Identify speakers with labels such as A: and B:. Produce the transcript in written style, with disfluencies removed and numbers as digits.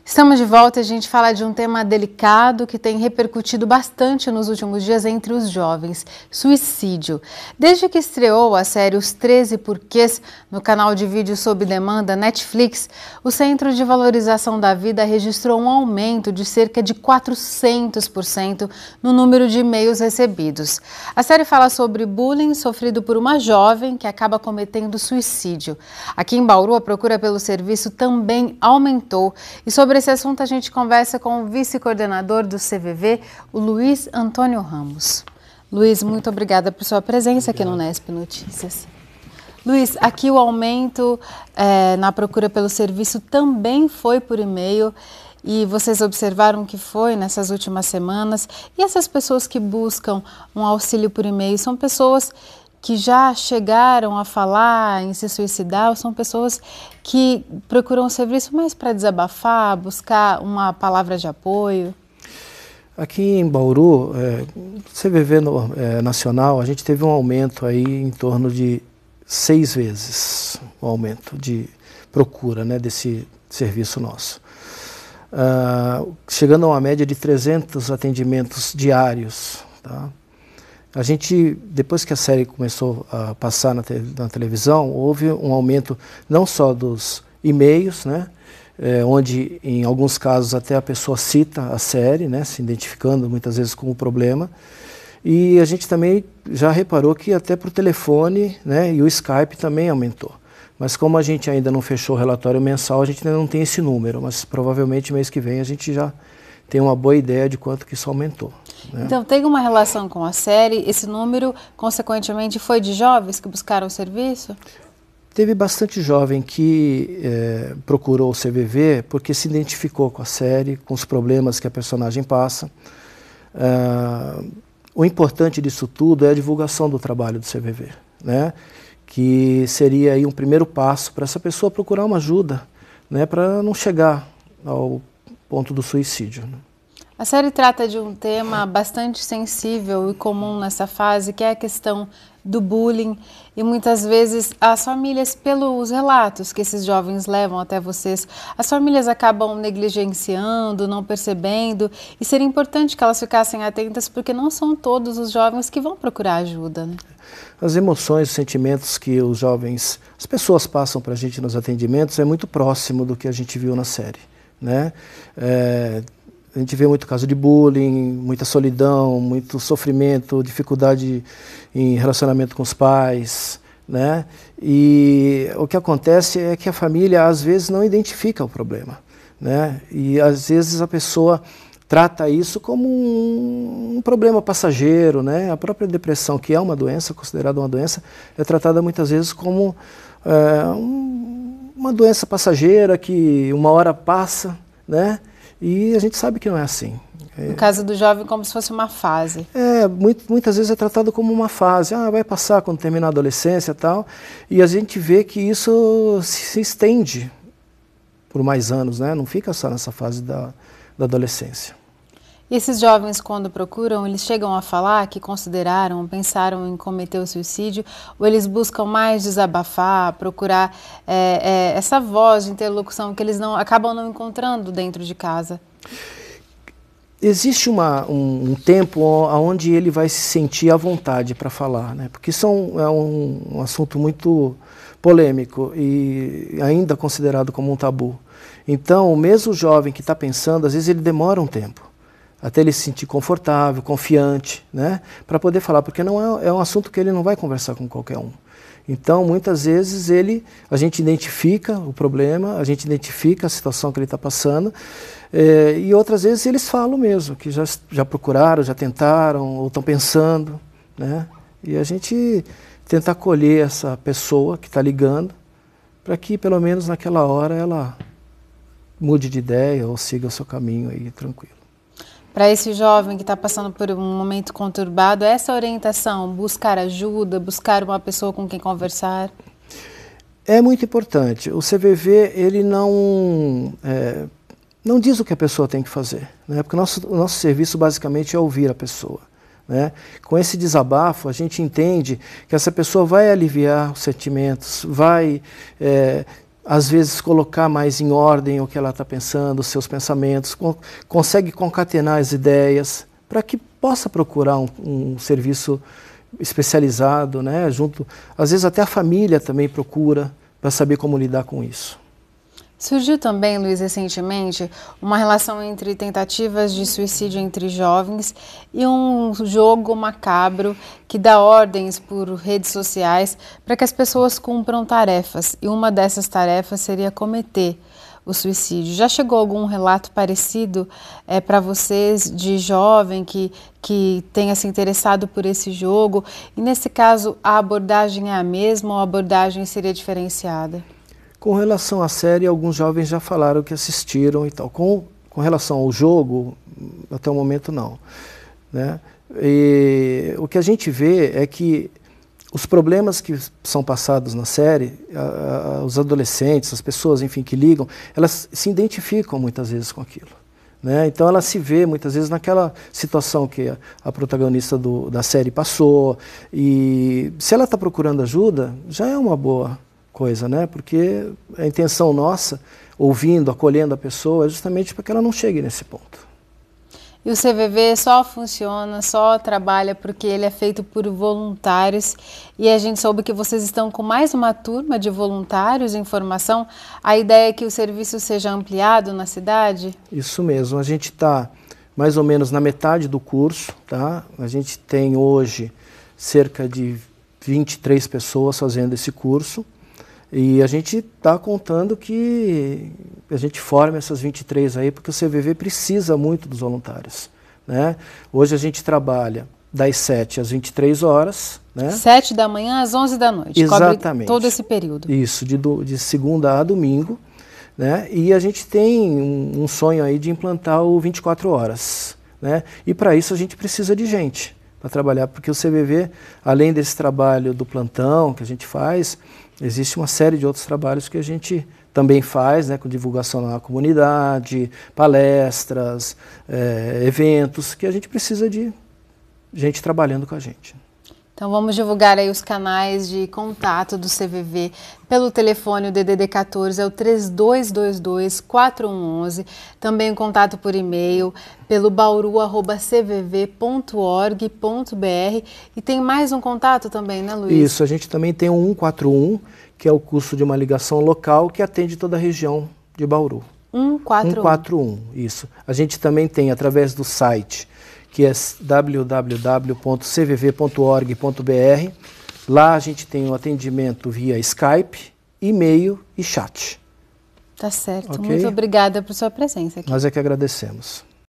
A: Estamos de volta e a gente fala de um tema delicado que tem repercutido bastante nos últimos dias entre os jovens: suicídio. Desde que estreou a série Os 13 Porquês no canal de vídeo sob demanda Netflix, o Centro de Valorização da Vida registrou um aumento de cerca de 400% no número de e-mails recebidos. A série fala sobre bullying sofrido por uma jovem que acaba cometendo suicídio. Aqui em Bauru, a procura pelo serviço também aumentou e sobre esse assunto a gente conversa com o vice-coordenador do CVV, o Luiz Antônio Ramos. Luiz, muito obrigada por sua presença aqui no Nesp Notícias. Luiz, aqui o aumento na procura pelo serviço também foi por e-mail e vocês observaram que foi nessas últimas semanas. E essas pessoas que buscam um auxílio por e-mail são pessoas que já chegaram a falar em se suicidar, ou são pessoas que procuram um serviço mais para desabafar, buscar uma palavra de apoio?
B: Aqui em Bauru, CVV nacional, a gente teve um aumento aí em torno de 6 vezes o aumento de procura, né, desse serviço nosso. Chegando a uma média de 300 atendimentos diários, tá? A gente, depois que a série começou a passar na televisão, houve um aumento não só dos e-mails, né, onde em alguns casos até a pessoa cita a série, né, se identificando muitas vezes com o problema, e a gente também já reparou que até por telefone, né, e o Skype também aumentou. Mas como a gente ainda não fechou o relatório mensal, a gente ainda não tem esse número, mas provavelmente mês que vem a gente já tem uma boa ideia de quanto que isso aumentou, né?
A: Então, tem uma relação com a série? Esse número, consequentemente, foi de jovens que buscaram o serviço?
B: Teve bastante jovem que procurou o CVV porque se identificou com a série, com os problemas que a personagem passa. O importante disso tudo é a divulgação do trabalho do CVV, né? Que seria aí um primeiro passo para essa pessoa procurar uma ajuda, né, para não chegar ao ponto do suicídio.
A: A série trata de um tema bastante sensível e comum nessa fase, que é a questão do bullying, e muitas vezes as famílias, pelos relatos que esses jovens levam até vocês, as famílias acabam negligenciando, não percebendo, e seria importante que elas ficassem atentas, porque não são todos os jovens que vão procurar ajuda, né?
B: As emoções, os sentimentos que os jovens, as pessoas passam para a gente nos atendimentos é muito próximo do que a gente viu na série, né? A gente vê muito caso de bullying, muita solidão, muito sofrimento, dificuldade em relacionamento com os pais, né? E o que acontece é que a família às vezes não identifica o problema, né? E às vezes a pessoa trata isso como um problema passageiro, né? A própria depressão, que é uma doença, considerada uma doença, é tratada muitas vezes como uma doença passageira que uma hora passa, né? E a gente sabe que não é assim.
A: No caso do jovem, como se fosse uma fase.
B: Muitas vezes é tratado como uma fase. Vai passar quando terminar a adolescência e tal. E a gente vê que isso se estende por mais anos, né? Não fica só nessa fase da adolescência.
A: E esses jovens, quando procuram, eles chegam a falar que consideraram, pensaram em cometer o suicídio, ou eles buscam mais desabafar, procurar essa voz de interlocução que eles acabam não encontrando dentro de casa?
B: Existe um tempo onde ele vai se sentir à vontade para falar, né? Porque isso é um assunto muito polêmico e ainda considerado como um tabu. Então, o mesmo jovem que está pensando, às vezes ele demora um tempo até ele se sentir confortável, confiante, né, para poder falar, porque não é um assunto que ele não vai conversar com qualquer um. Então, muitas vezes a gente identifica o problema, a gente identifica a situação que ele está passando, e outras vezes eles falam mesmo, que já procuraram, já tentaram, ou estão pensando, né, e a gente tenta acolher essa pessoa que está ligando, para que pelo menos naquela hora ela mude de ideia ou siga o seu caminho aí tranquilo.
A: Para esse jovem que está passando por um momento conturbado, essa orientação, buscar ajuda, buscar uma pessoa com quem conversar?
B: É muito importante. O CVV, ele não diz o que a pessoa tem que fazer, né? Porque o nosso serviço basicamente é ouvir a pessoa, né? Com esse desabafo, a gente entende que essa pessoa vai aliviar os sentimentos, vai às vezes colocar mais em ordem o que ela está pensando, os seus pensamentos, consegue concatenar as ideias para que possa procurar um serviço especializado, né, junto, às vezes até a família também procura para saber como lidar com isso.
A: Surgiu também, Luiz, recentemente, uma relação entre tentativas de suicídio entre jovens e um jogo macabro que dá ordens por redes sociais para que as pessoas cumpram tarefas, e uma dessas tarefas seria cometer o suicídio. Já chegou algum relato parecido para vocês de jovem que tenha se interessado por esse jogo? E nesse caso, a abordagem é a mesma ou a abordagem seria diferenciada?
B: Com relação à série, alguns jovens já falaram que assistiram e tal. Com relação ao jogo, até o momento não, né? E o que a gente vê é que os problemas que são passados na série, os adolescentes, as pessoas, enfim, que ligam, elas se identificam muitas vezes com aquilo, né? Então ela se vê muitas vezes naquela situação que a protagonista da série passou, e se ela está procurando ajuda, já é uma boa coisa, né? Porque a intenção nossa, ouvindo, acolhendo a pessoa, é justamente para que ela não chegue nesse ponto.
A: E o CVV só funciona, só trabalha porque ele é feito por voluntários, e a gente soube que vocês estão com mais uma turma de voluntários em formação. A ideia é que o serviço seja ampliado na cidade?
B: Isso mesmo, a gente está mais ou menos na metade do curso, tá? A gente tem hoje cerca de 23 pessoas fazendo esse curso, e a gente está contando que a gente forme essas 23 aí, porque o CVV precisa muito dos voluntários, né? Hoje a gente trabalha das 7 às 23 horas. Né? 7 da manhã às 11 da noite. Exatamente.
A: Cobre todo esse período.
B: Isso, de segunda a domingo. Né? E a gente tem um sonho aí de implantar o 24 horas. Né? E para isso a gente precisa de gente para trabalhar, porque o CVV, além desse trabalho do plantão que a gente faz, existe uma série de outros trabalhos que a gente também faz, né, com divulgação na comunidade, palestras, eventos, que a gente precisa de gente trabalhando com a gente.
A: Então vamos divulgar aí os canais de contato do CVV pelo telefone, o DDD 14 é o 3222-4111, também o contato por e-mail pelo bauru@cvv.org.br, e tem mais um contato também, né, Luiz?
B: Isso, a gente também tem o 141, que é o custo de uma ligação local que atende toda a região de Bauru. 141, isso. A gente também tem através do site, que é www.cvv.org.br. Lá a gente tem o atendimento via Skype, e-mail e chat.
A: Tá certo.
B: Okay?
A: Muito obrigada por sua presença aqui.
B: Nós é que agradecemos.